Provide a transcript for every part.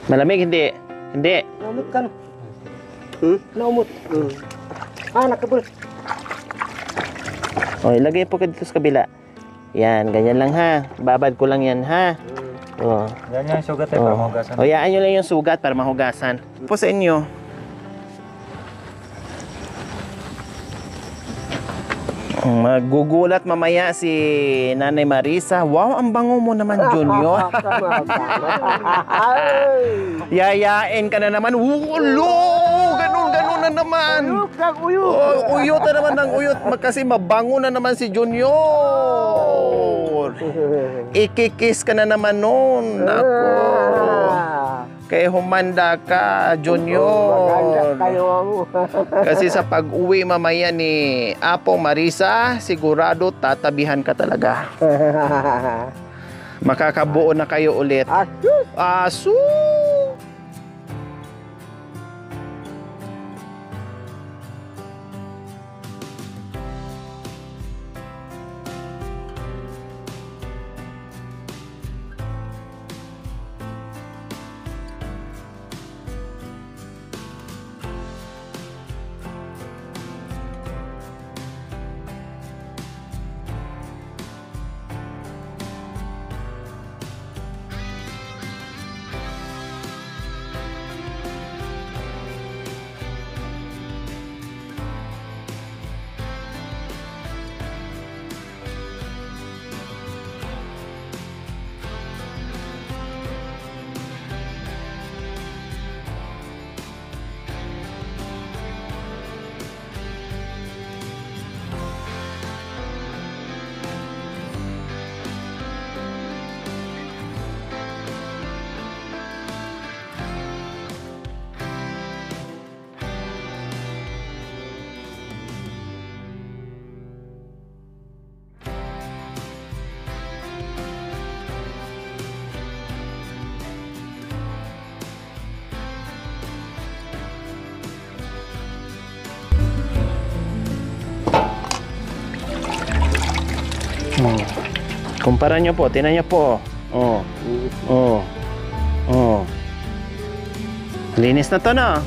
Malamig, hindi. Hindi. Naumot ka no? Naumot. Nakabul. O, ilagay po ka dito sa kabila. Yan, ganyan lang ha. Babad ko lang yan ha. O. Yan yung sugat para mahugasan. O, yaan nyo lang yung sugat para mahugasan. Po sa inyo. Magugulat mamaya si Nanay Marisa. Wow, ang bango mo naman, Junior. Yayain ka na naman. Ulo! Ganun na naman. Uyot na naman ng uyot. Kasi mabango na naman si Junior. Ikikis ka na naman nun. Ako. Kaya humanda ka, Junior. Kasi sa pag-uwi mamaya ni Apo Marisa, sigurado tatabihan ka talaga. Makakabuo na kayo ulit. Asu! Kumpara nyo po, tinan nyo po. Linis na to, no?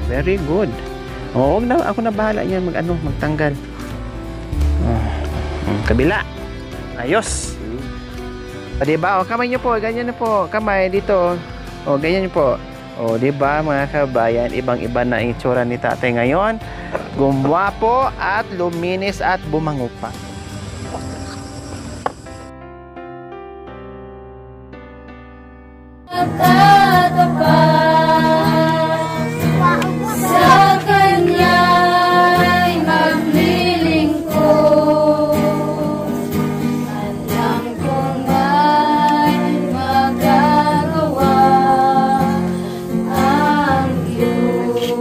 Very good. Huwag na, ako na bahala yan magtanggal. Kabila. Ayos. Diba? Kamay nyo po, ganyan na po. Kamay dito. Ganyan nyo po. Diba mga kabayan, ibang-iba na ang itsura ni tatay ngayon. Gumwapo at luminis at bumango pa. Sa kanya'y maglilingkod, alam kong may magagawa ang Diyos.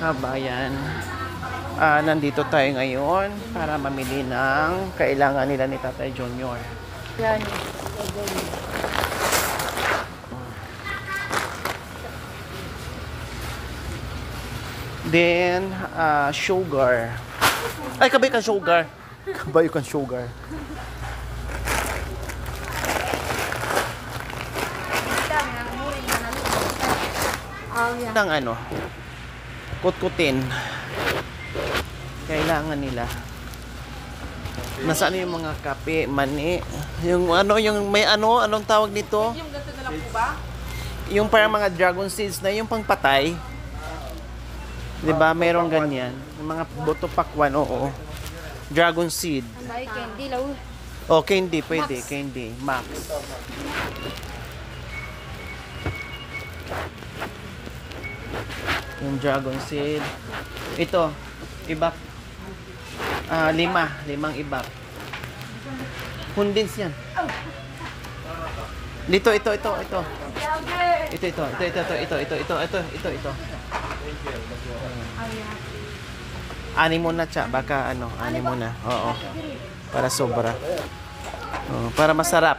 Kabayan, nandito tayo ngayon para mamili ng kailangan nila ni Tatay Junior. Then, sugar. Ay, kabay ka sugar. Kabay ka sugar. Ng kutkutin. Kailangan nila. Nasaan yung mga kape, mani? Yung may anong tawag nito? Yung ganito na lang po ba? Yung parang mga dragon seeds na yung pangpatay. 'Di ba? Mayroong ganyan. Yung mga boto pakwan, oo. Dragon seed. Ay, candy law. Candy, pwede. Candy. Max. Yung dragon seed. Ito, ibap. 5 ibap. Hundins yan. Dito, ito. Ito. Ani mo na, cha. Baka ani mo na. Oo. Para sobra. Oh, para masarap.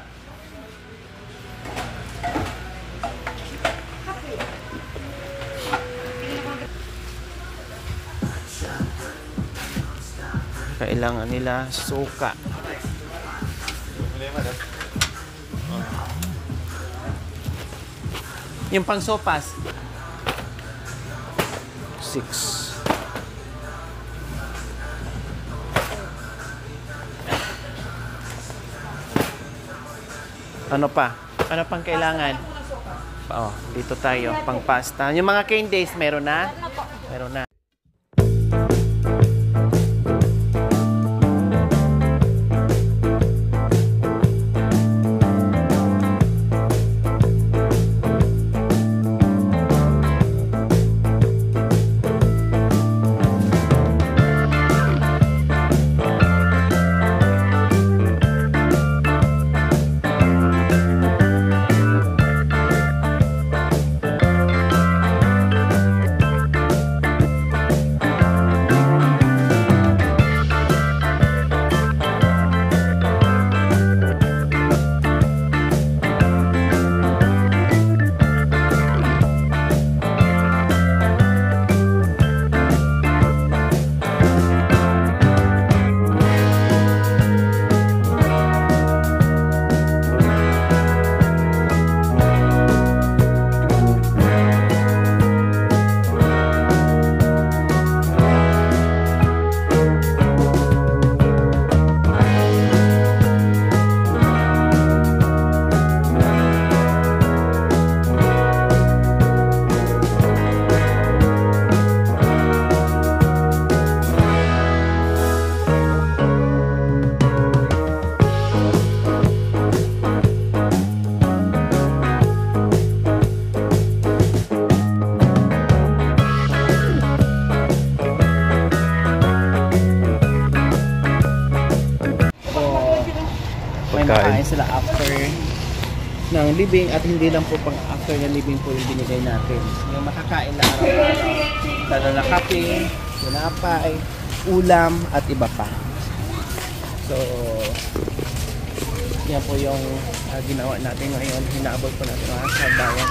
Kailangan nila suka. Yung pang sopas. 6. Ano pa? Ano pang kailangan? Oh, dito tayo, pang pasta. Yung mga candies, meron na? Meron na. Makain sila after ng libing at hindi lang po pang after ng libing po yung binigay natin. Yung makakain na araw-araw. Lalo na kape, tinapay, ulam at iba pa. So, yan po yung ginawa natin ngayon. Hinaabot po natin mga kabayan.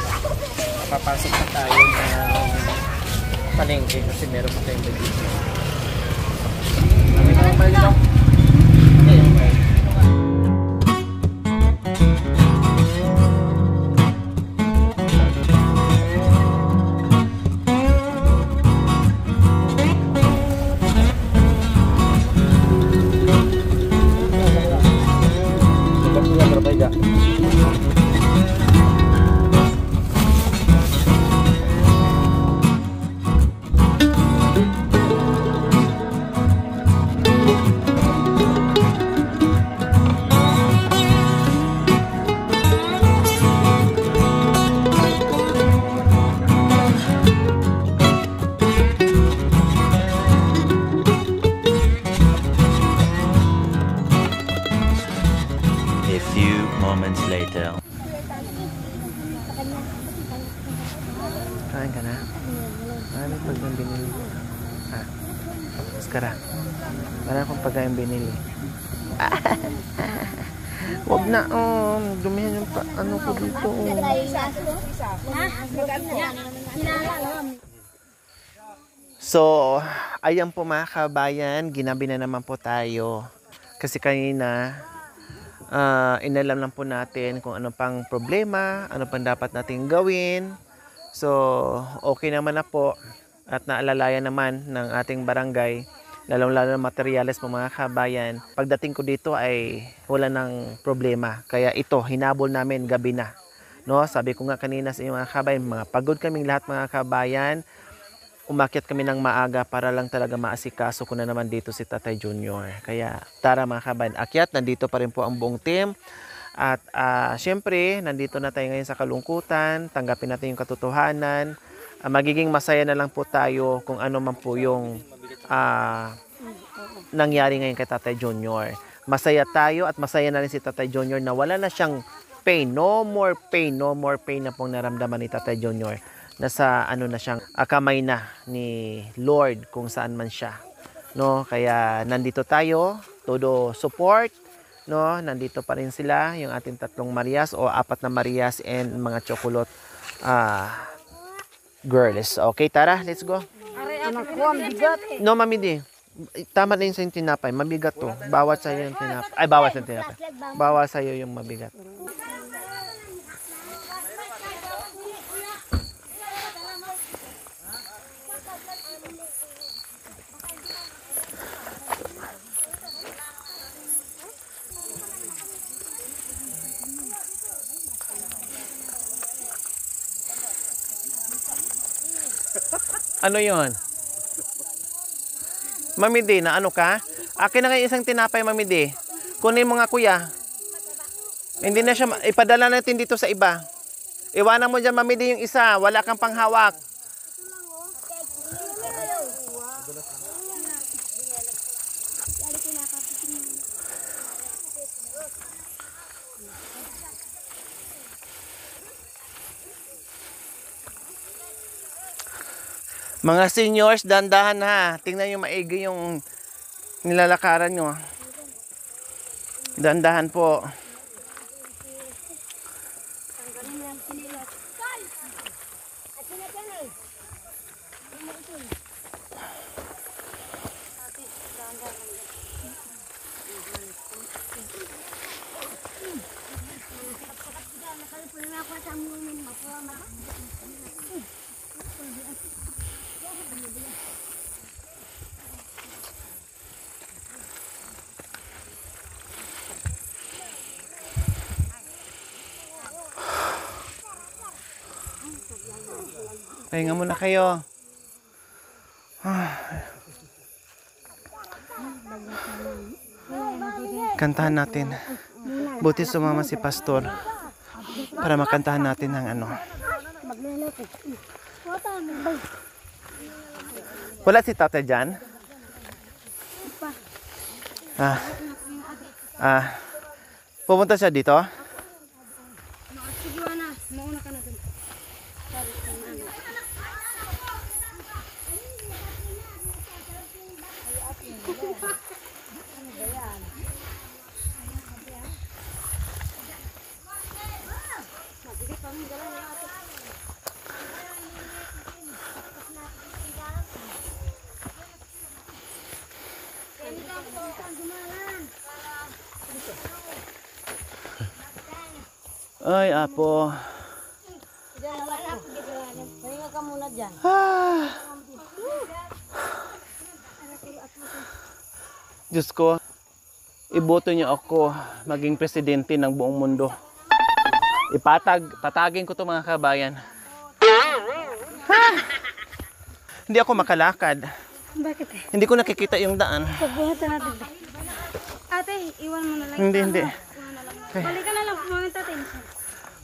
Papasok pa tayo ng palengke kasi meron pa tayong bagay. May mga bagay daw. A few moments later. Kain ka na? Ano pag yung binili? Maskara. Wala akong pagkain binili. Huwag na, dumihan yung ano ko dito. So, ayan po mga kabayan, ginabi na naman po tayo. Kasi kanina, inalam lang po natin kung ano pang problema, ano pang dapat nating gawin. So, okay naman na po at naalalayan naman ng ating barangay, lalong-lalo na materyales po mga kabayan. Pagdating ko dito ay wala ng problema. Kaya ito, hinabol namin gabi na. No? Sabi ko nga kanina sa inyo mga kabayan, mga pagod kaming lahat mga kabayan. Umakyat kami ng maaga para lang talaga maasikaso ko na naman dito si Tatay Junior. Kaya tara mga kabayan, akyat, nandito pa rin po ang buong team. At syempre, nandito na tayo ngayon sa kalungkutan, tanggapin natin yung katotohanan. Magiging masaya na lang po tayo kung ano man po yung nangyari ngayon kay Tatay Junior. Masaya tayo at masaya na rin si Tatay Junior na wala na siyang pain. No more pain na pong naramdaman ni Tatay Junior. Nasa ano na siyang kamay na ni Lord kung saan man siya. No, kaya nandito tayo, todo support No, nandito pa rin sila, yung ating 3 Marias o 4 na Marias and mga chocolate girls. Okay, tara, let's go. Anak ko, ang bigat. No, Mami Di. Tama na yun sa yung tinapay. Mabigat to. Bawat sa'yo yung tinapay. Ay, bawat sa tinapay. Bawat sa'yo yung mabigat. Ano yon? Mami D, na ano ka? Akin na ngayon isang tinapay, Mami D. Kunin mo nga, kuya. Hindi na siya, ipadala natin dito sa iba. Iwanan mo dyan, Mami D, yung isa. Wala kang panghawak. Mga seniors, dandahan ha. Tingnan nyo maigi yung nilalakaran nyo. Dandahan po. Pahinga muna kayo. Kantahan natin. Buti sumama si Pastor para makantahan natin ng ano. Wala si Tata dyan? Pupunta siya dito? Ay, apo. Pahinga ka muna dyan. Diyos ko, iboto niyo ako maging presidente ng buong mundo. Patagin ko to mga kabayan. Hindi ako makalakad. Bakit eh? Hindi ko nakikita yung daan. Pagbuhatan natin. Ate, iwan mo na lang. Hindi. Balikan na lang kumain natin.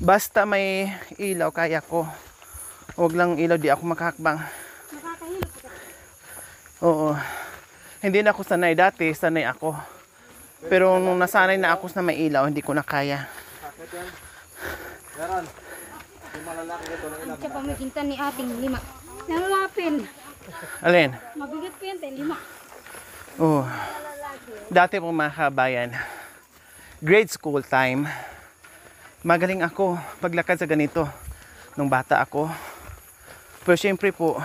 Basta may ilaw, kaya ko. Huwag lang ilaw, di ako makahakbang. Nakakahilap ka. Oo. Hindi na ako sanay. Dati, sanay ako. Pero nung nasanay na ako sa may ilaw, hindi ko na kaya. Ang siya pamikintan ni ating 5. Namapin. Alin? Mabigat po yan, 5. Oo. Dati po mga kabayan, grade school time, magaling ako paglakad sa ganito nung bata ako. Pero syempre po,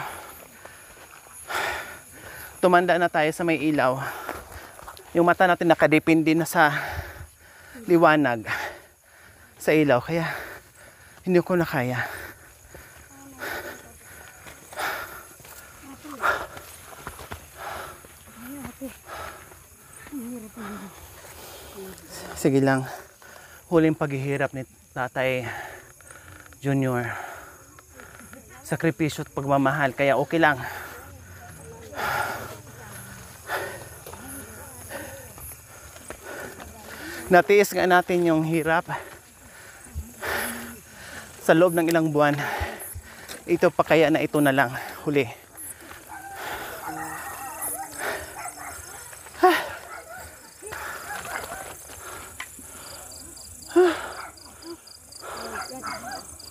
tumanda na tayo sa may ilaw. Yung mata natin nakadepende na sa liwanag sa ilaw. Kaya hindi ko na kaya. Sige lang. Huling paghihirap ni Tatay Junior. Sakripisyo at pagmamahal. Kaya okay lang. Natiis nga natin yung hirap sa loob ng ilang buwan. Ito pa kaya na ito na lang huli.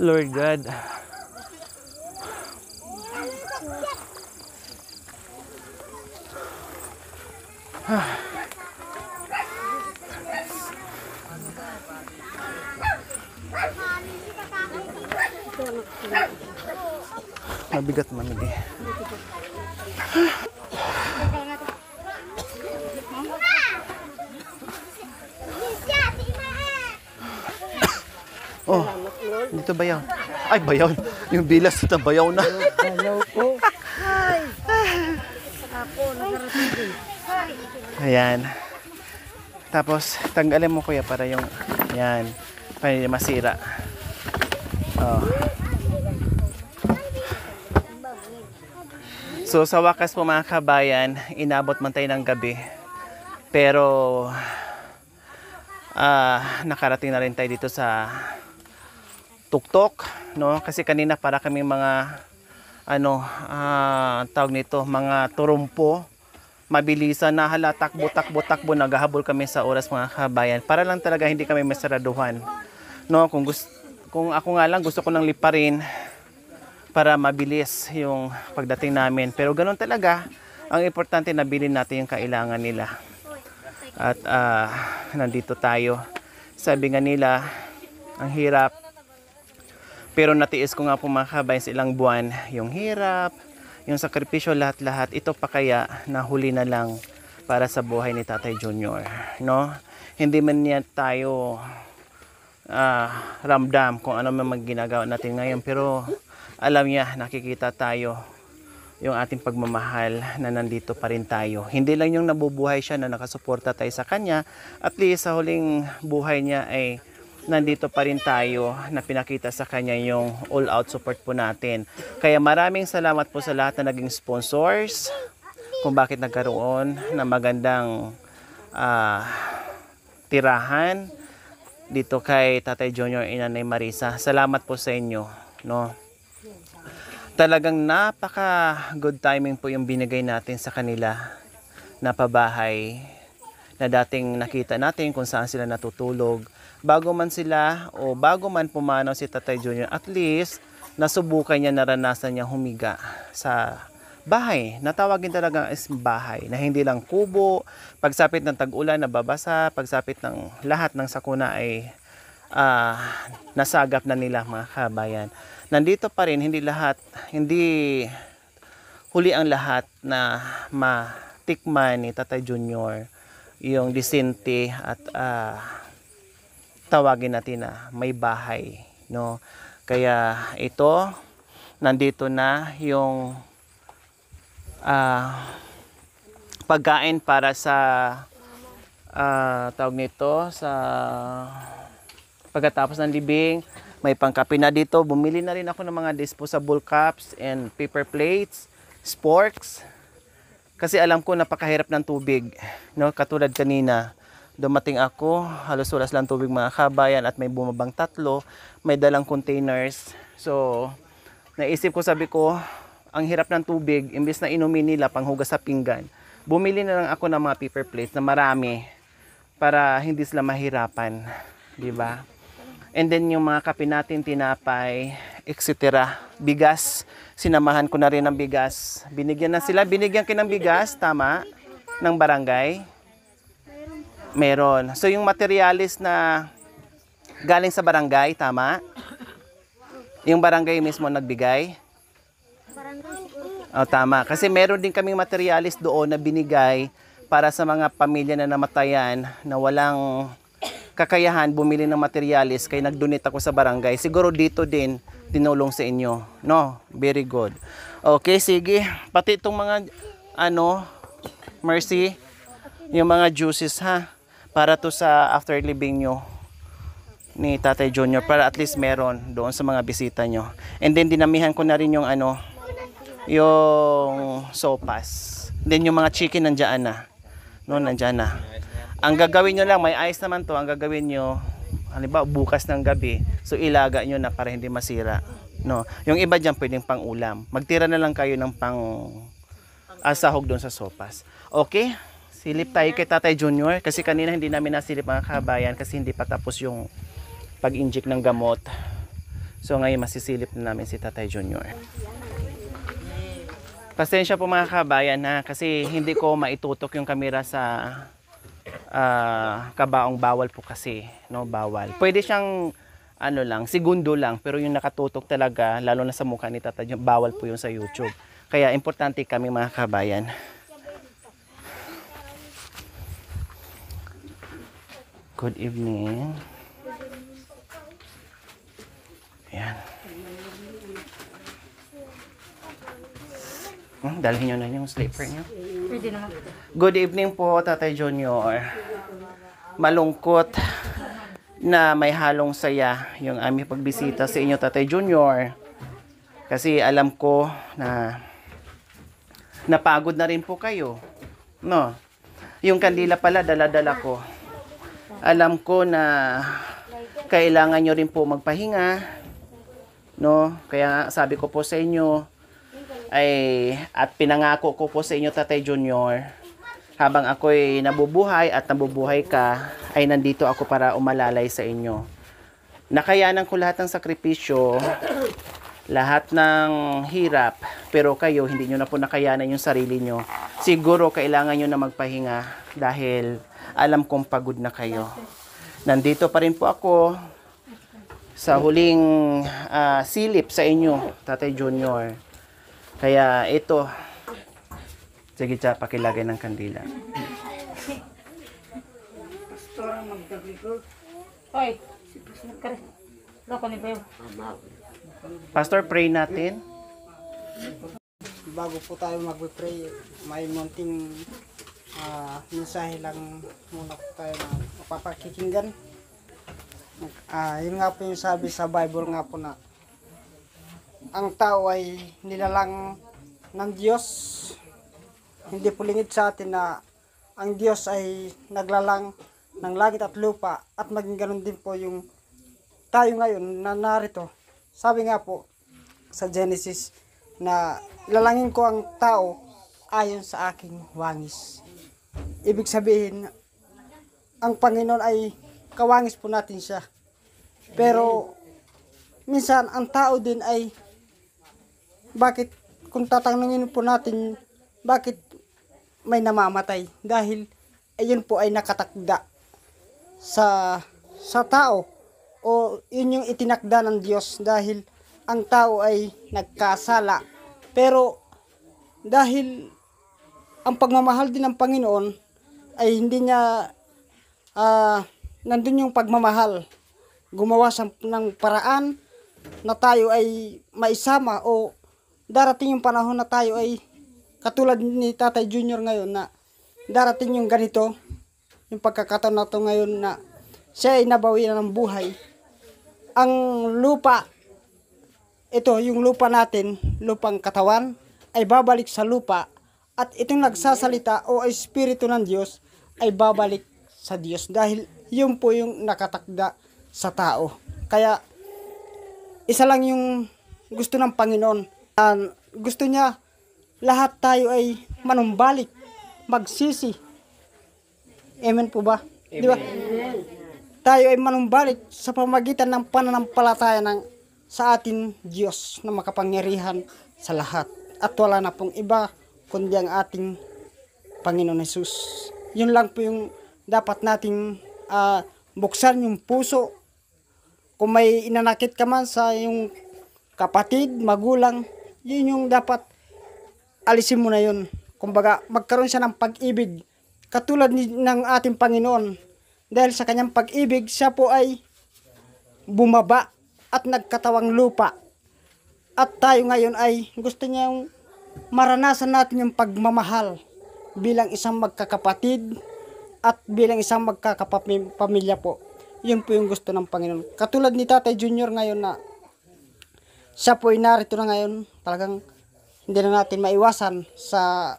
Lord God, Mabigat mamili. Oh, dito bayaw. Ay, bayaw. Yung bilas ito, bayaw na. Ayan. Tapos, tanggalin mo kuya para yung, ayan, para hindi masira. Oh. So, sa wakas po mga kabayan, inabot man tayo ng gabi. Pero, nakarating na rin tayo dito sa tuktok, no? Kasi kanina para kami mga tawag nito, mga turumpo, mabilisan na takbo, naghahabol kami sa oras mga kabayan. Para lang talaga hindi kami masaraduhan. No, kung ako nga lang gusto ko nang liparin para mabilis yung pagdating namin. Pero ganoon talaga, ang importante na bilhin natin yung kailangan nila. At nandito tayo. Sabi nga nila, ang hirap. Pero natiis ko nga po mga kabayan sa ilang buwan, yung hirap, yung sakripisyo, lahat-lahat. Ito pa kaya nahuli na lang para sa buhay ni Tatay Junior. No? Hindi man niya tayo ramdam kung ano man ginagawa natin ngayon. Pero alam niya, nakikita tayo yung ating pagmamahal na nandito pa rin tayo. Hindi lang yung nabubuhay siya na nakasuporta tayo sa kanya. At least sa huling buhay niya ay nandito pa rin tayo na pinakita sa kanya yung all-out support po natin. Kaya maraming salamat po sa lahat na naging sponsors kung bakit nagkaroon ng magandang tirahan dito kay Tatay Junior and Nanay Marisa. Salamat po sa inyo. No? Talagang napaka good timing po yung binigay natin sa kanila na pabahay na dating nakita natin kung saan sila natutulog. Bago man sila o bago man pumanaw si Tatay Junior, at least nasubukan niya, naranasan niya humiga sa bahay. Natawagin talaga is bahay na hindi lang kubo. Pagsapit ng tag-ulan nababasa, pagsapit ng lahat ng sakuna ay nasagap na nila mga kabayan. Nandito pa rin, hindi huli ang lahat na matikman ni Tatay Junior yung disente at tawagin natin na may bahay, no? Kaya ito, nandito na yung pagkain para sa tawag nito, sa pagkatapos ng libing. May pangkape na dito. Bumili na rin ako ng mga disposable cups and paper plates, sporks. Kasi alam ko napakahirap ng tubig, no? Katulad kanina, dumating ako, halos oras lang tubig mga kabayan at may bumabang 3, may dalang containers. So, naisip ko, sabi ko, ang hirap ng tubig, imbes na inumin nila panghugas sa pinggan, bumili na lang ako ng mga paper plates na marami para hindi sila mahirapan, di ba? And then yung mga kape natin, tinapay, etc. Bigas, sinamahan ko na rin ng bigas. Binigyan na sila, binigyan ng bigas, tama, ng barangay. Meron. So yung materialis na galing sa barangay, tama? Yung barangay mismo nagbigay? Oh, tama. Kasi meron din kaming materialis doon na binigay para sa mga pamilya na namatayan na walang kakayahan bumili ng materialis, kaya nag-donate ako sa barangay. Siguro dito din tinulong sa inyo. No? Very good. Okay, sige. Pati itong mga Mercy, yung mga juices ha, para to sa after living nyo ni Tatay Junior, para at least meron doon sa mga bisita nyo. And then dinamihan ko na rin yung yung sopas. Then yung mga chicken nandiyan na. No, nandiyan na. Ang gagawin nyo lang, may ice naman to, ang gagawin nyo, halimbawa bukas ng gabi, so ilaga nyo na para hindi masira. No, yung iba dyan pwedeng pang ulam. Magtira na lang kayo ng pang asahog doon sa sopas. Okay? Silip tayo kay Tatay Junior kasi kanina hindi namin nasilip mga kabayan kasi hindi pa tapos yung pag-inject ng gamot. So ngayon masisilip na namin si Tatay Junior. Pasensya po mga kabayan ha, kasi hindi ko maitutok yung kamera sa kabaong, bawal po kasi, no, bawal. Pwede siyang ano lang, segundo lang, pero yung nakatutok talaga, lalo na sa mukha ni Tata Junior, bawal po yung sa YouTube. Kaya importante kami mga kabayan. Good evening. Ayan. Dalhin nyo na yung sleeper nyo. Pwede naman. Good evening po, Tatay Junior. Malungkot na may halong saya yung aming pagbisita sa inyo, Tatay Junior. Kasi alam ko na napagod na rin po kayo. No? Yung kandila pala, dala-dala ko. Alam ko na kailangan nyo rin po magpahinga. No? Kaya sabi ko po sa inyo, at pinangako ko po sa inyo, Tatay Junior, habang ako'y nabubuhay at nabubuhay ka, ay nandito ako para umalalay sa inyo. Nakayanan ko lahat ng sakripisyo, lahat ng hirap, pero kayo, hindi nyo na po nakayanan yung sarili nyo. Siguro, kailangan nyo na magpahinga dahil alam kong pagod na kayo. Nandito pa rin po ako sa huling silip sa inyo, Tatay Junior. Kaya ito, sige siya, pakilagay ng kandila. Hoy. Loko ni Beo. Pastor, pray natin. Bago po tayo mag-pray, may munting mensahe lang muna po tayo na mapapakikinggan. Yun nga po yung sabi sa Bible nga po na ang tao ay nilalang ng Diyos. Hindi po lingid sa atin na ang Diyos ay naglalang ng langit at lupa at maging ganun din po yung tayo ngayon na narito. Sabi nga po sa Genesis na ilalangin ko ang tao ayon sa aking wangis. Ibig sabihin, ang Panginoon ay kawangis po natin siya. Pero minsan ang tao din ay bakit kung tatanungin po natin bakit may namamatay dahil ayun po ay nakatakda sa tao o yun yung itinakda ng Diyos dahil ang tao ay nagkasala. Pero dahil ang pagmamahal din ng Panginoon ay hindi niya nandun yung pagmamahal, gumawa ng paraan na tayo ay maisama o darating yung panahon na tayo ay katulad ni Tatay Junior ngayon na darating yung ganito, yung pagkakataon na to ngayon na siya ay nabawi na ng buhay. Ang lupa, ito yung lupa natin, lupang katawan, ay babalik sa lupa at itong nagsasalita o espiritu ng Diyos ay babalik sa Diyos dahil yun po yung nakatakda sa tao. Kaya isa lang yung gusto ng Panginoon. Gusto niya lahat tayo ay manumbalik, magsisi. Amen po ba? Amen. Di ba? Tayo ay manumbalik sa pamagitan ng pananampalataya sa ating Diyos na makapangyarihan sa lahat. At wala na pong iba kundi ang ating Panginoon Hesus. Yun lang po yung dapat nating buksan yung puso. Kung may inanakit ka man sa yung kapatid, magulang, yun yung dapat alisin mo na yun. Kumbaga, magkaroon siya ng pag-ibig. Katulad ng ating Panginoon. Dahil sa kanyang pag-ibig, siya po ay bumaba at nagkatawang lupa. At tayo ngayon ay gusto niyang maranasan natin yung pagmamahal bilang isang magkakapatid at bilang isang magkakapamilya po. Yun po yung gusto ng Panginoon. Katulad ni Tatay Junior ngayon na siya po ay narito na ngayon, talagang hindi na natin maiwasan sa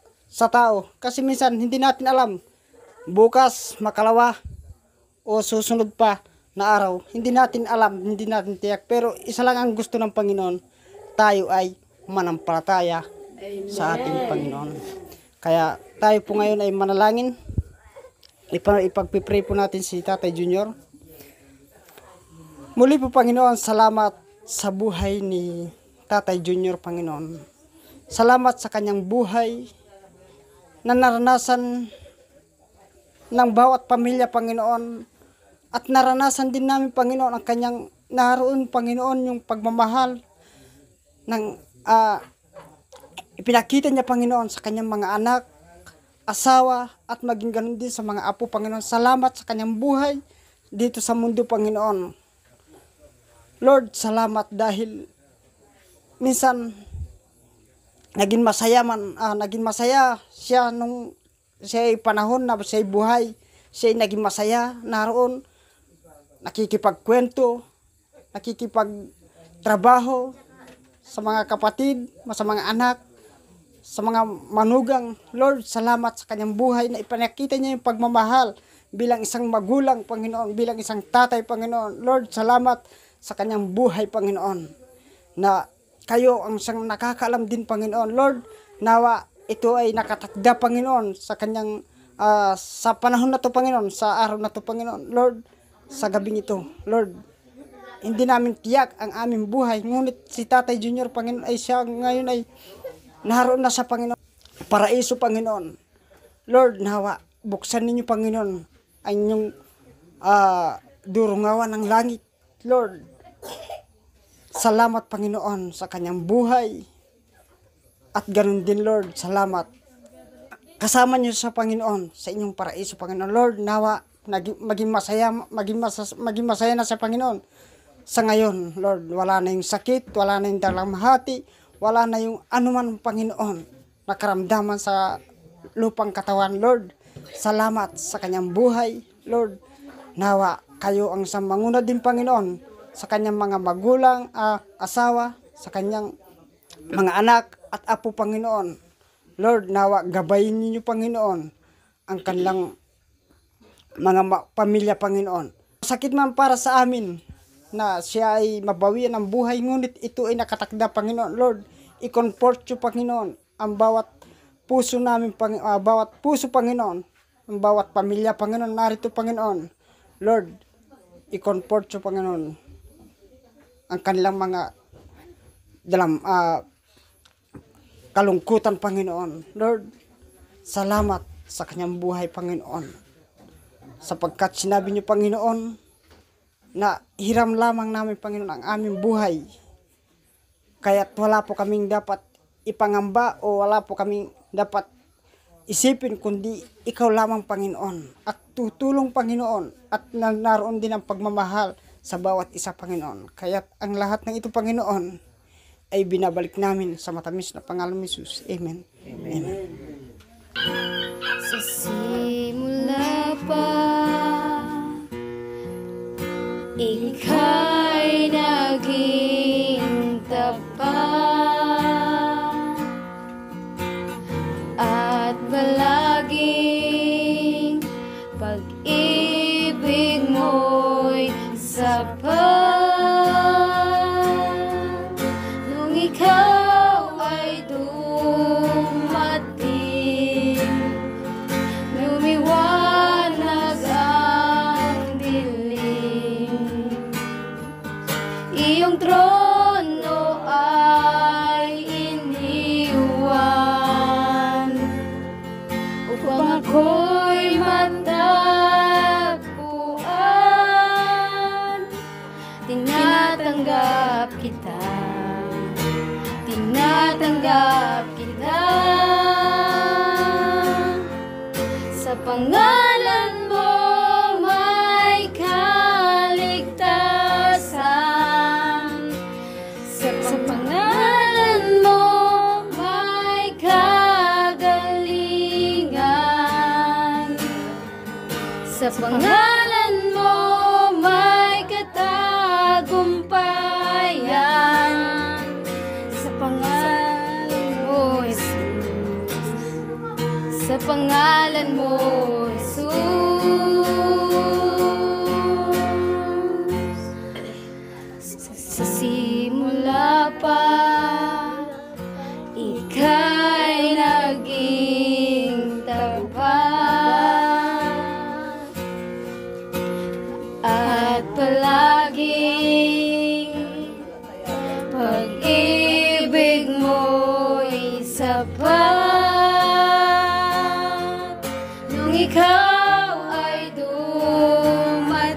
tao. Kasi minsan hindi natin alam, bukas, makalawa, o susunod pa na araw, hindi natin alam, hindi natin tiyak. Pero isa lang ang gusto ng Panginoon, tayo ay manampalataya sa ating Panginoon. Kaya tayo po ngayon ay manalangin. Ipagpipray po natin si Tatay Junior. Muli po Panginoon, salamat sa buhay ni Tatay Junior, Panginoon. Salamat sa kanyang buhay na naranasan ng bawat pamilya, Panginoon. At naranasan din namin, Panginoon, ang kanyang naroon, Panginoon, yung pagmamahal ng ipinakita niya, Panginoon, sa kanyang mga anak, asawa, at maging ganun din sa mga apo, Panginoon. Salamat sa kanyang buhay dito sa mundo, Panginoon. Lord, salamat dahil minsan naging masaya siya nung siya ay panahon na siya ay buhay, siya ay naging masaya naroon, nakikipagkwento, nakikipagtrabaho sa mga kapatid, sa mga anak, sa mga manugang. Lord, salamat sa kanyang buhay na ipinakita niya yung pagmamahal bilang isang magulang, Panginoon, bilang isang tatay, Panginoon. Lord, salamat sa kanyang buhay, Panginoon, na kayo ang siyang nakakaalam din, Panginoon. Lord, nawa ito ay nakatakda, Panginoon, sa kanyang sa panahon na to, Panginoon, sa araw na to, Panginoon. Lord, sa gabing ito, Lord, hindi namin tiyak ang aming buhay, ngunit si Tatay Junior, Panginoon, ay siya ngayon ay naroon na sa Panginoon, paraiso, Panginoon. Lord, nawa buksan ninyo, Panginoon, ang inyong durungawan ng langit. Lord, salamat, Panginoon, sa kanyang buhay. At ganun din, Lord, salamat. Kasama niyo sa Panginoon, sa inyong paraiso, Panginoon. Lord, nawa maging masaya na sa Panginoon. Sa ngayon, Lord, wala na yung sakit, wala na yung dalamhati, wala na yung anuman, Panginoon, nakaramdaman sa lupang katawan. Lord, salamat sa kanyang buhay. Lord, nawa kayo ang manguna din, Panginoon, sa kanyang mga magulang, asawa, sa kanyang mga anak at apo, Panginoon. Lord, nawa gabayin ninyo, Panginoon, ang kanilang mga pamilya, Panginoon. Sakit man para sa amin na siya ay mabawian ng buhay, ngunit ito ay nakatakda, Panginoon. Lord, i-comfort nyo, Panginoon, ang bawat puso namin, bawat puso, Panginoon, ang bawat pamilya, Panginoon, narito, Panginoon. Lord, i-comfort nyo, Panginoon, ang kanilang mga kalungkutan, Panginoon. Lord, salamat sa kanyang buhay, Panginoon, sapagkat sinabi niyo, Panginoon, na hiram lamang namin, Panginoon, ang aming buhay. Kaya't wala po kaming dapat ipangamba o wala po kaming dapat isipin, kundi ikaw lamang, Panginoon. At tutulong, Panginoon, at naroon din ang pagmamahal sa bawat isa, Panginoon. Kaya't ang lahat ng ito, Panginoon, ay binabalik namin sa matamis na pangalan ni Jesus. Amen. Amen. Sa simula pa, ika'y naging tapat at palaging pag-ibig mo'y sapat. Nung ikaw ay dumating, lumiwanag ang dilim. Iyong trono ay iniwan upang ako'y matagpuan. Tinatanggap kita, tinatanggap kita. Sa pangalan mo may kaligtasan. Sa pangalan mo may kagalingan. Sa pangalan mo may katagumpayan. Sa pangalan mo, Jesus. Sa pangalan mo, Jesus. Sa simula pa, ika'y naging tapat at palaging pag-ibig mo'y sapat. Nung ikaw ay dumating,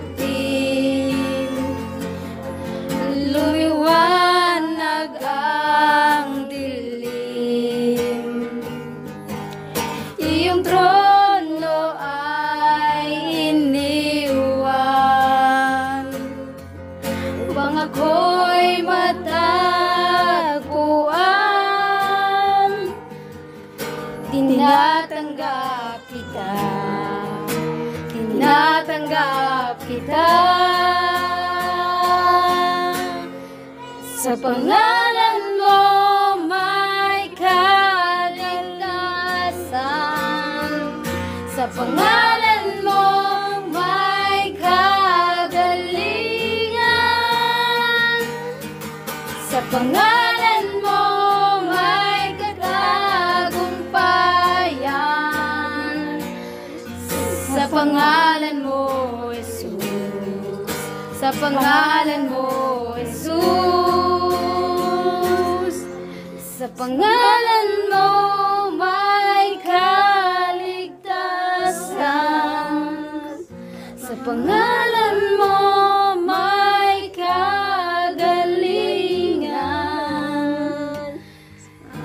kita. Sa pangalan mo may kaligtasan. Sa pangalan mo may kagalingan. Sa pangalan mo may katagumpayan. Sa pangalan mo, Jesus. Sa pangalan mo, Jesus. Sa pangalan mo may kaligtasan. Sa pangalan mo may kagalingan.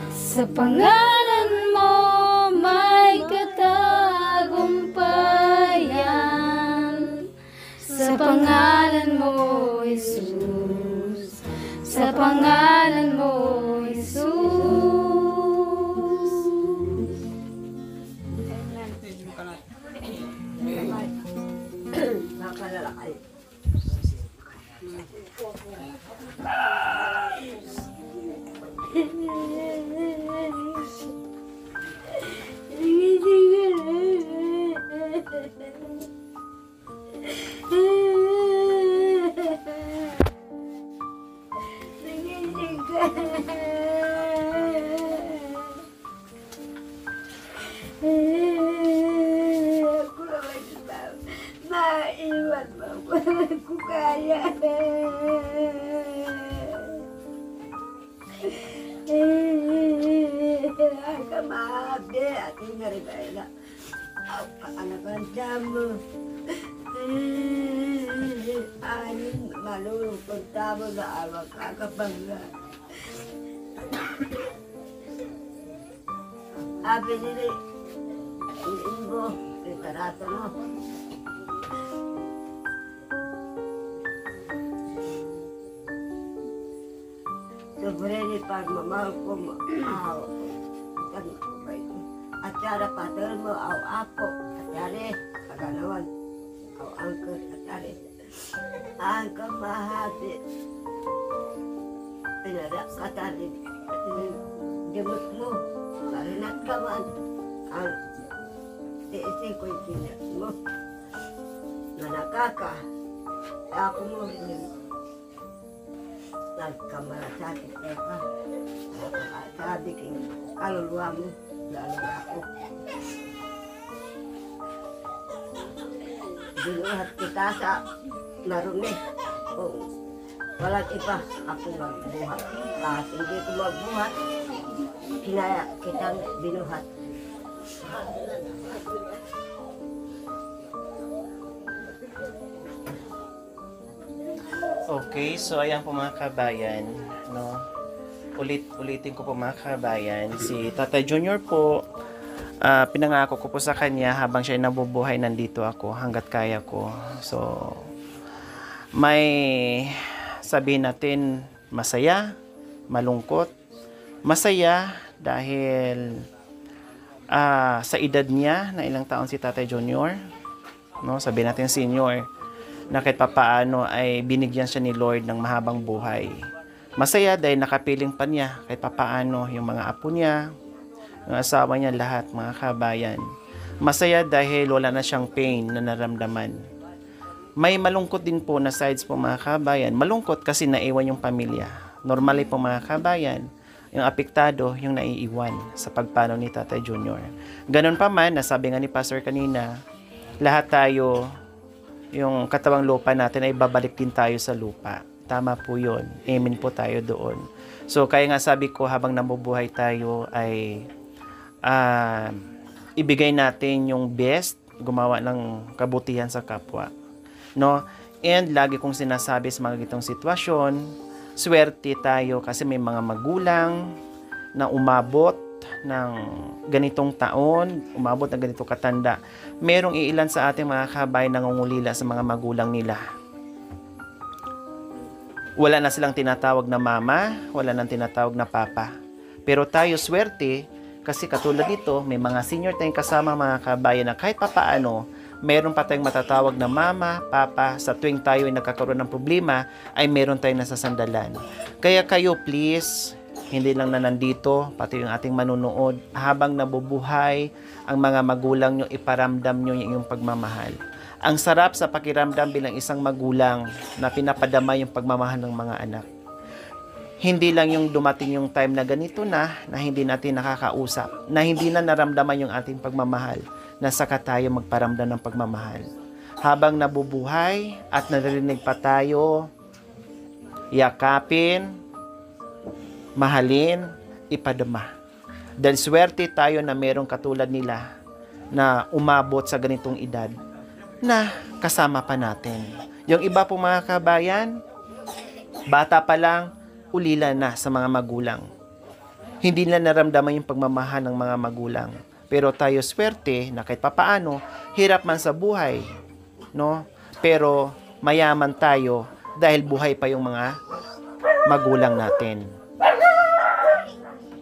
Sa pangalan mo may katagumpayan. Sa pangalan mo, Jesus. Sa pangalan mo, Jesus. Maiwan mo ko kaya. Ang kamahabi at inaribela. Ang paalaban mo. Anin malulungkot tamo na awag kakabangga. Abi nili, ang mo, literato mo. Sobrang pagmamahal ko mo, acara patel mo, apo, acara, kaganawan, angker, acara, angker mahati, pinarak katari, jemut mo, karinat kaman, ang tiisi ko itinat mo, nanakaka, ako mo, nagkamalasakit ka. Sabi king kaluluwa mo, lalo na ako. Binuhat kita sa marumi. Kung walang iba, ako magbuhat. Kahit hindi ko magbuhat, kinaya kitang binuhat. Okay, so ayan po mga kabayan, no? Ulitin ko po mga kabayan, si Tatay Junior po, pinangako ko po sa kanya habang siya nabubuhay, nandito ako hanggat kaya ko. So, may sabihin natin masaya, malungkot, masaya dahil sa edad niya, na ilang taon si Tatay Junior, no? Sabihin natin senior, na kahit papaano ay binigyan siya ni Lord ng mahabang buhay. Masaya dahil nakapiling pa niya kahit papaano yung mga apo niya, yung asawa niya, lahat mga kabayan. Masaya dahil wala na siyang pain na naramdaman. May malungkot din po na sides po mga kabayan. Malungkot kasi naiwan yung pamilya. Normally po mga kabayan, yung apektado, yung naiiwan sa pagpanaw ni Tatay Junior. Ganon pa man, nasabi nga ni Pastor kanina, lahat tayo, yung katawang lupa natin ay babalik din tayo sa lupa. Tama po yun. Amen po tayo doon. So, kaya nga sabi ko, habang nabubuhay tayo ay ibigay natin yung best, gumawa ng kabutihan sa kapwa. No? And lagi kong sinasabi sa mga gitong sitwasyon, swerte tayo kasi may mga magulang na umabot ng ganitong taon, umabot ng ganitong katanda. Merong iilan sa ating mga kabayan nangungulila sa mga magulang nila. Wala na silang tinatawag na mama, wala nang tinatawag na papa. Pero tayo swerte kasi katulad nito, may mga senior tayong kasama mga kabayan na kahit papaano, meron pa tayong matatawag na mama, papa, sa tuwing tayo ay nagkakaroon ng problema, ay meron tayong nasasandalan. Kaya kayo, please, hindi lang na nandito, pati yung ating manunood, habang nabubuhay, ang mga magulang nyo, iparamdam nyo yung pagmamahal. Ang sarap sa pakiramdam bilang isang magulang na pinapadama yung pagmamahal ng mga anak. Hindi lang yung dumating yung time na ganito na hindi natin nakakausap, na hindi na naramdaman yung ating pagmamahal, na saka tayo magparamdam ng pagmamahal. Habang nabubuhay at naririnig pa tayo, yakapin, mahalin, ipadama. Dahil swerte tayo na merong katulad nila na umabot sa ganitong edad na kasama pa natin. Yung iba pong mga kabayan, bata pa lang, ulila na sa mga magulang. Hindi na naramdaman yung pagmamahal ng mga magulang. Pero tayo swerte na kahit papaano, hirap man sa buhay, no? Pero mayaman tayo dahil buhay pa yung mga magulang natin.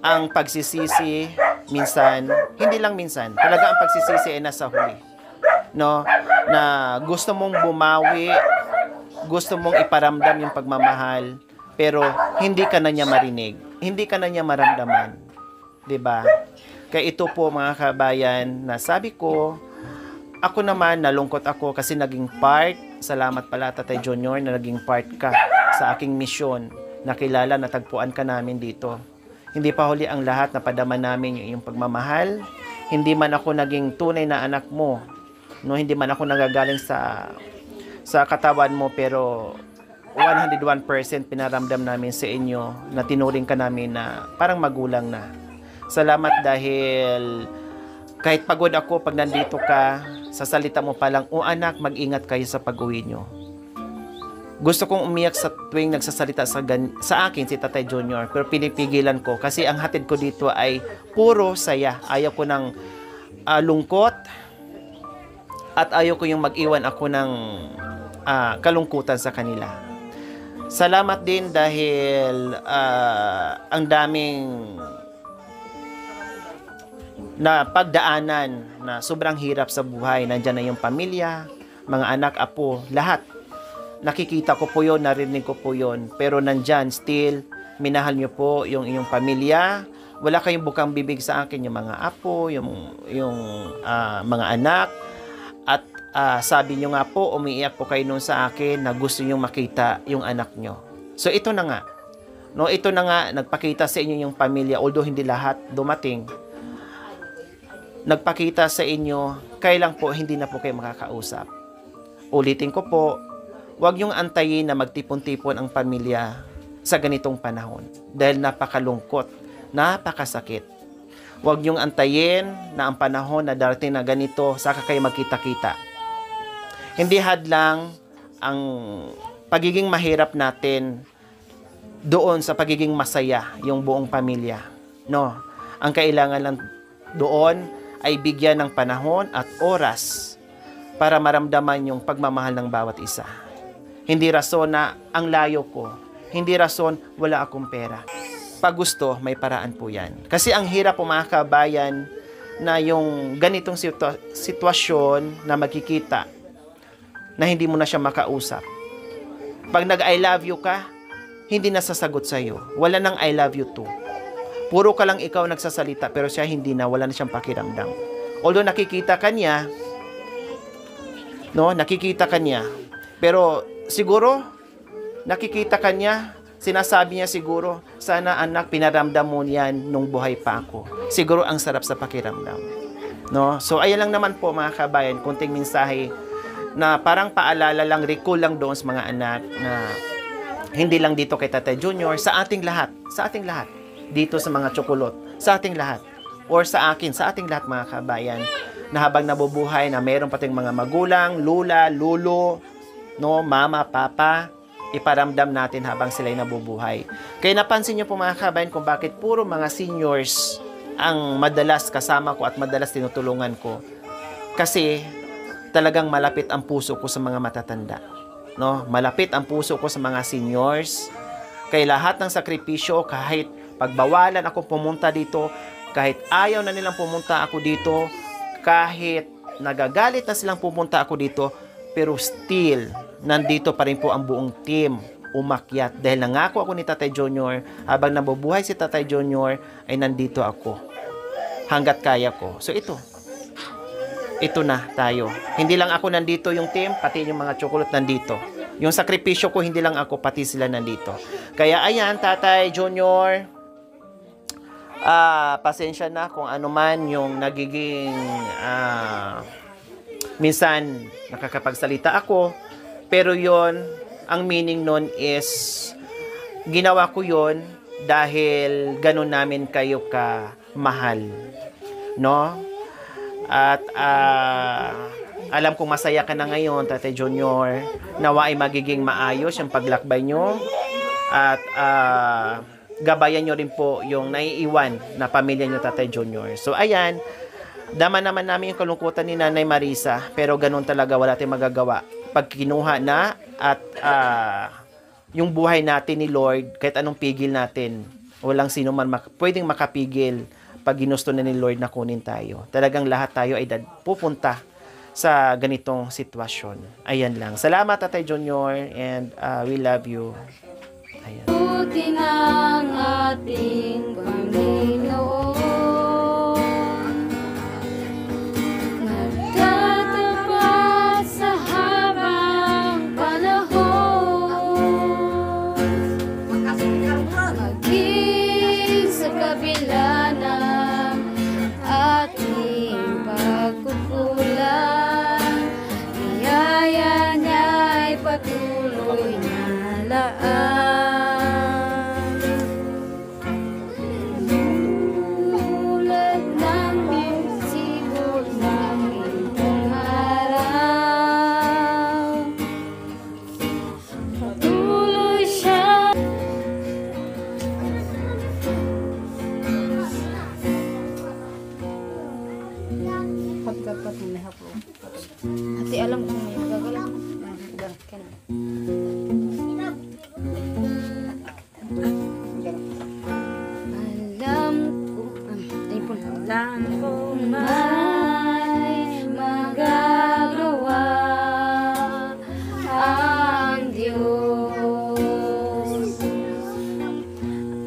Ang pagsisisi, minsan, hindi lang minsan, talaga ang pagsisisi ay nasa huli. No? Na gusto mong bumawi, gusto mong iparamdam yung pagmamahal, pero hindi ka na niya marinig, hindi ka na niya maramdaman. 'Di ba? Kaya ito po mga kabayan, na sabi ko, ako naman nalungkot ako kasi naging part, salamat pala Tatay Junior na naging part ka sa aking misyon, nakilala, natagpuan ka namin dito. Hindi pa huli ang lahat, napadama namin yung pagmamahal. Hindi man ako naging tunay na anak mo, no, hindi man ako nagagaling sa katawan mo, pero 101% pinaramdam namin sa inyo na tinuring ka namin na parang magulang na. Salamat dahil kahit pagod ako pag nandito ka, sa salita mo pa lang, "O anak, mag-ingat kayo sa pag-uwi nyo." Gusto kong umiyak sa tuwing nagsasalita sa akin si Tatay Junior, pero pinipigilan ko kasi ang hatid ko dito ay puro saya. Ayaw ko ng lungkot at ayaw ko yung mag-iwan ako ng kalungkutan sa kanila. Salamat din dahil ang daming na pagdaanan na sobrang hirap sa buhay. Nandyan na yung pamilya, mga anak, apo, lahat. Nakikita ko po yun, narinig ko po yun. Pero nandyan, still, minahal nyo po yung inyong pamilya. Wala kayong bukang bibig sa akin, yung mga apo, yung mga anak. At sabi nyo nga po, umiiyak po kayo nun sa akin na gusto nyo makita yung anak nyo. So ito na nga. No, ito na nga, nagpakita sa inyo yung pamilya, although hindi lahat dumating. Nagpakita sa inyo, kailan po hindi na po kayo makakausap. Ulitin ko po, huwag yung antayin na magtipon-tipon ang pamilya sa ganitong panahon. Dahil napakalungkot, napakasakit. Huwag yung antayin na ang panahon na darating na ganito, saka kayo magkita-kita. Hindi hadlang ang pagiging mahirap natin doon sa pagiging masaya yung buong pamilya. No? Ang kailangan lang doon ay bigyan ng panahon at oras para maramdaman yung pagmamahal ng bawat isa. Hindi rason na ang layo ko. Hindi rason wala akong pera. Pag gusto, may paraan po yan. Kasi ang hirap po mga kabayan na yung ganitong sitwasyon na magkikita na hindi mo na siya makausap. Pag nag-I love you ka, hindi na sasagot sa'yo. Wala nang I love you too. Puro ka lang ikaw nagsasalita, pero siya hindi na, wala na siyang pakiramdam. Although nakikita ka niya, no, nakikita ka niya, pero siguro, nakikita ka niya, sinasabi niya siguro, sana anak, pinaramdam mo yan nung buhay pa ako. Siguro ang sarap sa pakiramdam. No? So, ayan lang naman po mga kabayan, kunting mensahe na parang paalala lang, recall lang doon sa mga anak na hindi lang dito kay Tatay Junior, sa ating lahat, dito sa mga tsukulot, sa ating lahat, or sa akin, sa ating lahat mga kabayan, na habang nabubuhay, na mayroon pating mga magulang, lula, lulo, no, mama, papa, iparamdam natin habang sila'y nabubuhay. Kaya napansin nyo po mga kabayan kung bakit puro mga seniors ang madalas kasama ko at madalas tinutulungan ko. Kasi talagang malapit ang puso ko sa mga matatanda. No? Malapit ang puso ko sa mga seniors. Kaya lahat ng sakripisyo, kahit pagbawalan ako pumunta dito, kahit ayaw na nilang pumunta ako dito, kahit nagagalit na silang pupunta ako dito, pero still, nandito pa rin po ang buong team umakyat. Dahil nangako ako ni Tatay Junior, habang nabubuhay si Tatay Junior, ay nandito ako. Hanggat kaya ko. So ito na tayo. Hindi lang ako nandito, yung team, pati yung mga chocolate nandito. Yung sakripisyo ko, hindi lang ako, pati sila nandito. Kaya ayan, Tatay Junior, pasensya na kung ano man yung nagiging minsan nakakapagsalita ako, pero yon, ang meaning nun is ginawa ko yon dahil ganun namin kayo ka mahal, no? At alam kong masaya ka na ngayon, Tatay Junior, nawa ay magiging maayos yung paglakbay nyo, at gabayan nyo rin po yung naiiwan na pamilya nyo, Tatay Junior. So ayan, dama naman namin yung kalungkutan ni Nanay Marisa, pero ganun talaga, wala tayong magagawa. Pag kinuha na at yung buhay natin ni Lord, kahit anong pigil natin, walang sino man pwedeng makapigil pag ginusto na ni Lord na kunin tayo. Talagang lahat tayo ay pupunta sa ganitong sitwasyon. Ayan lang. Salamat, Tatay Junior, and we love you. Ayan. Buti ng ating Panginoon, nagtatapat sa habang panahon, maging sa kabila ng ating pagkukulang, biyaya niya'y patuloy na laan. Hati alam kung may gagawin. Alam ko may magagawa ang Diyos.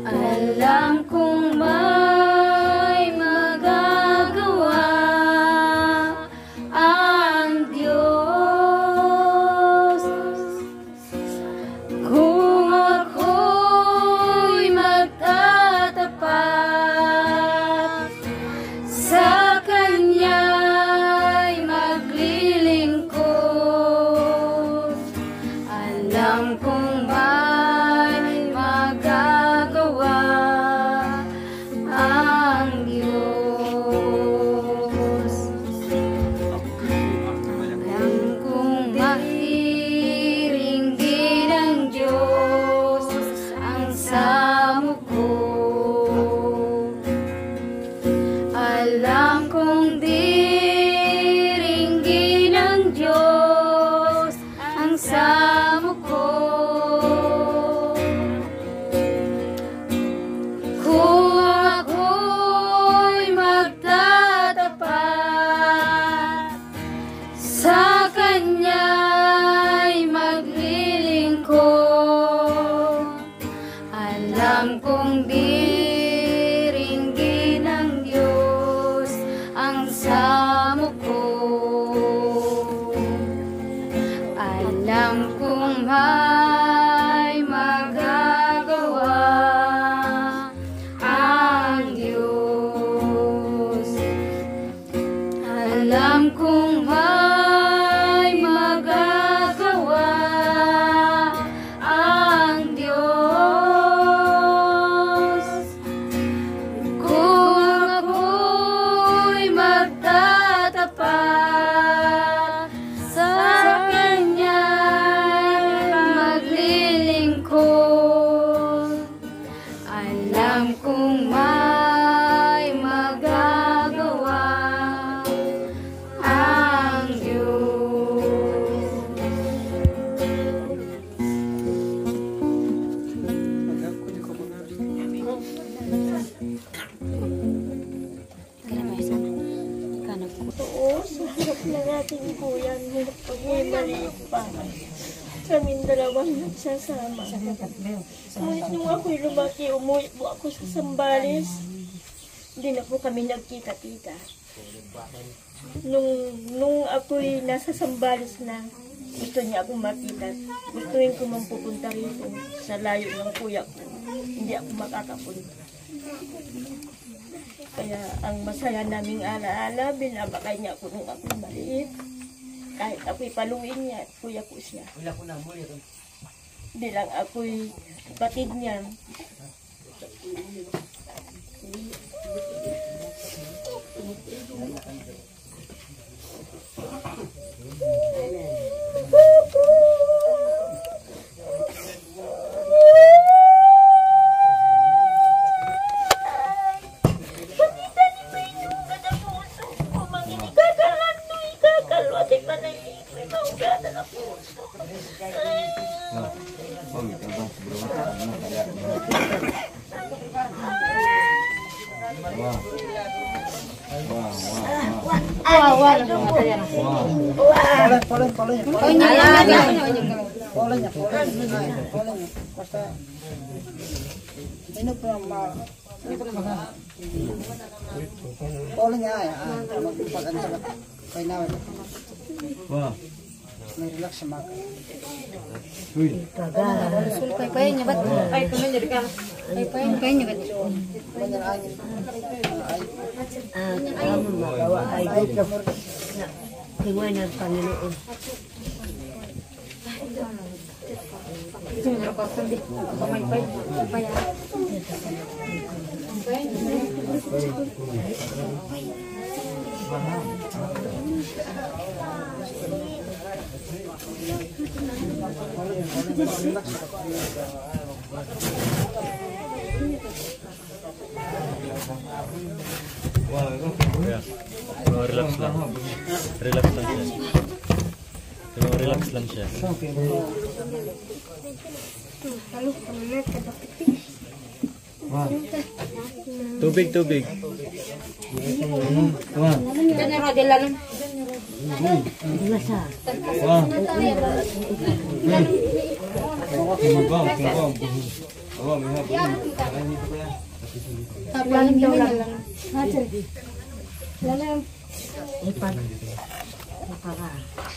Alam kong may magagawa ang Diyos. Kung ako'y magtatapat sa Kanya'y maglilingkod, alam kong may magagawa ang Diyos. Alam kong mairinggin ang Diyos ang samo ko. Alam kong diringgin ng Diyos ang samo ko. Kung ako'y magtatapat sa Kanya'y maglilingkod, alam kong diringgin ng Diyos ang samo ko. Alam kong may magagawa ang Diyos. Alam kong may magagawa ang Diyos. Kung ako'y magtatapat sa Kanya'y kaming dalawang nagsasama. Kahit nung ako'y lumaki, umuwi po ako sa Sambales. Hindi na po kami nagkita-kita. Nung ako'y nasa Sambales na, gusto niya akong makita. Gustuin ko man pupunta rito sa layo ng kuya ko. Hindi ako makakapunta. Kaya ang masaya naming alaala, binabakay niya ako nung ako'y maliit. Kahit ako'y paluin niya, kuya ko siya. Hindi lang ako'y kapatid niya. Hiwanan Panginoon. Relax lang. Relax lang siya. Relax lang siya. Tubig, tubig.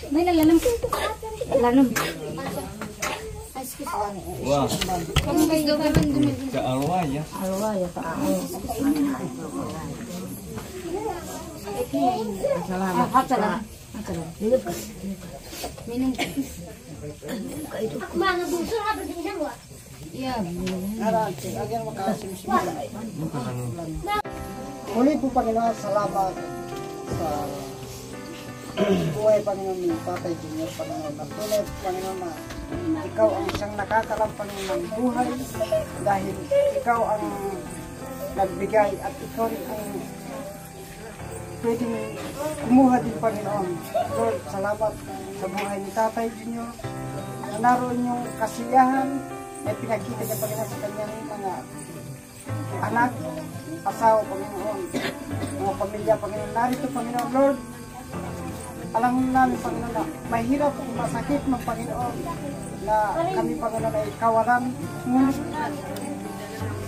May lalanam. Lalanam. Wah. Ke arwah ya. Arwah ya Pak. Salamat. Minum. Mana busur apa sih gua? Iya. Muli po Panginoon, salamat sa buhay Panginoon ni Tatay Junior Panginoon. At tunay Panginoon na ikaw ang siyang nakakalang Panginoon ng buhay dahil ikaw ang nagbigay at ikaw rin ang pwedeng kumuha din Panginoon. Lord, salamat sa buhay ni Tatay Junior na naroon yung kasiyahan na pinakita niya Panginoon sa kanyang mga anak, asawa Panginoon, mga pamilya Panginoon. Narito Panginoon, Lord, alam namin Panginoon na mahirap at masakit ng Panginoon na kami Panginoon ay kawalan. Ngunit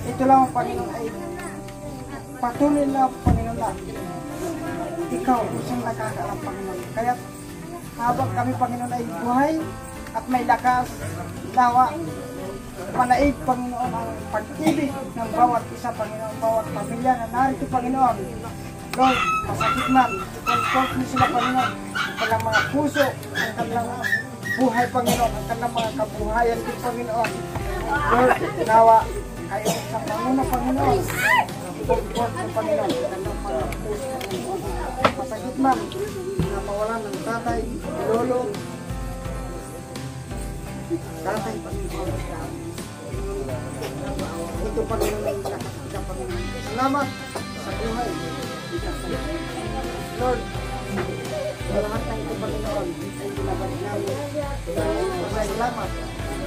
ito lang Panginoon ay patuloy na Panginoon na ikaw isang nakakaalam Panginoon. Kaya habang kami Panginoon ay buhay at may lakas, nawa panaig Panginoon ang pag-ibig ng bawat isa Panginoon, bawat pamilya na narito Panginoon. Lord, masakit man, i-comfort mo sila Panginoon, ang kanilang mga puso, ang kanilang buhay Panginoon, ang kanilang mga kabuhayan din Panginoon. Lord, nawa kayo sa manguna Panginoon, i-comfort mo Panginoon, ang kanilang mga puso Panginoon. Masakit man na mawalan ng tatay, lolo, tatay Panginoon. Ito Panginoon ang nakakita Panginoon. Salamat sa buhay. Lord, sa lahat ng ito Panginoon, ay binabalik namin. Salamat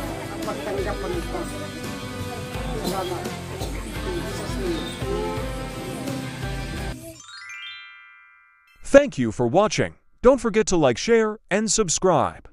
ang pagtanggap Panginoon. Salamat. In Jesus' name. Thank you for watching. Don't forget to like, share, and subscribe.